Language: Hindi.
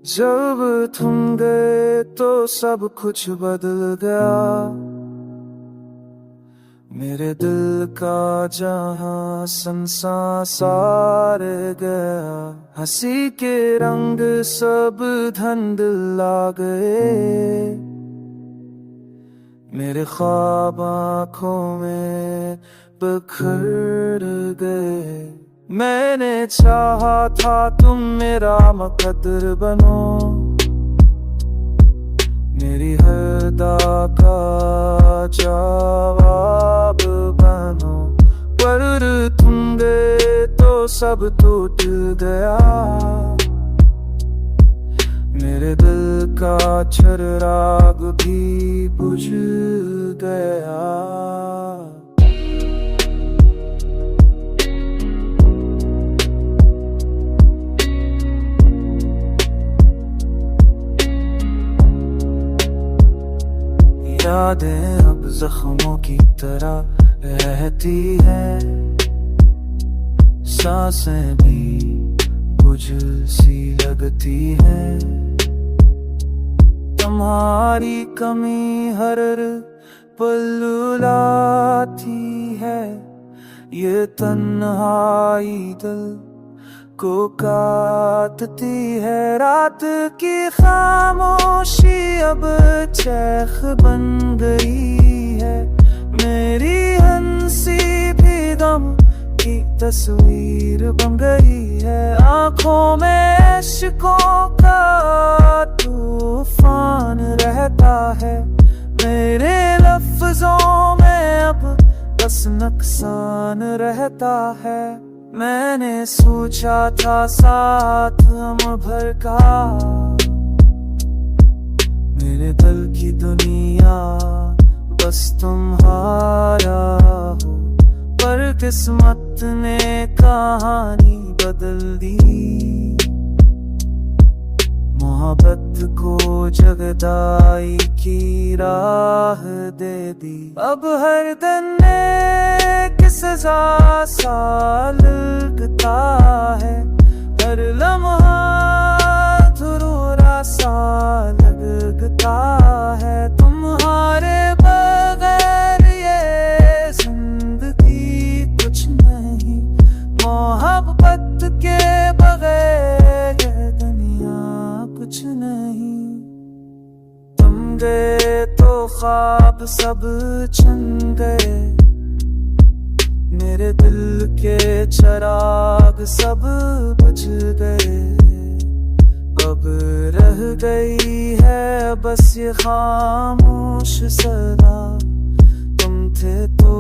जब तुम गए तो सब कुछ बदल गया। मेरे दिल का जहां संसार गया। हंसी के रंग सब धुंधला गए। मेरे ख्वाब आँखों में बिखर गए। मैंने चाहा था तुम मेरा मुकद्दर बनो। मेरी हर अदा का जवाब बनो। पर तुम गए तो सब टूट गया। मेरे दिल का चिराग भी बुझ गया। यादें अब जख्मों की तरह रहती है। सांसें भी बुझ सी लगती है। तुम्हारी कमी हर पल रुलाती है। ये तन्हाई दिल को काटती है। रात की खामोशी अब चैख बन गई है। मेरी हंसी भी गम की तस्वीर बन गई है। आंखों में इश्कों का तूफान रहता है। मेरे लफ्जों में अब बस नुकसान रहता है। मैंने सोचा था साथ हम भर का। मेरे दिल की दुनिया बस तुम्हारा हो। पर किस्मत ने कहानी बदल दी। मोहब्बत को जगदाई की राह दे दी। अब हर दिन एक सजा सा लगता है। हर लम्हा अधूरा सा लगता है। तुम्हारे बगैर ये जिंदगी कुछ नहीं। मोहब्बत के बगैर ये दुनिया कुछ नहीं। तुम गए तो ख्वाब सब छिन गए। मेरे दिल के चिराग सब बुझ गए। अब रह गई है बस ये खामोश सदा। तुम थे तो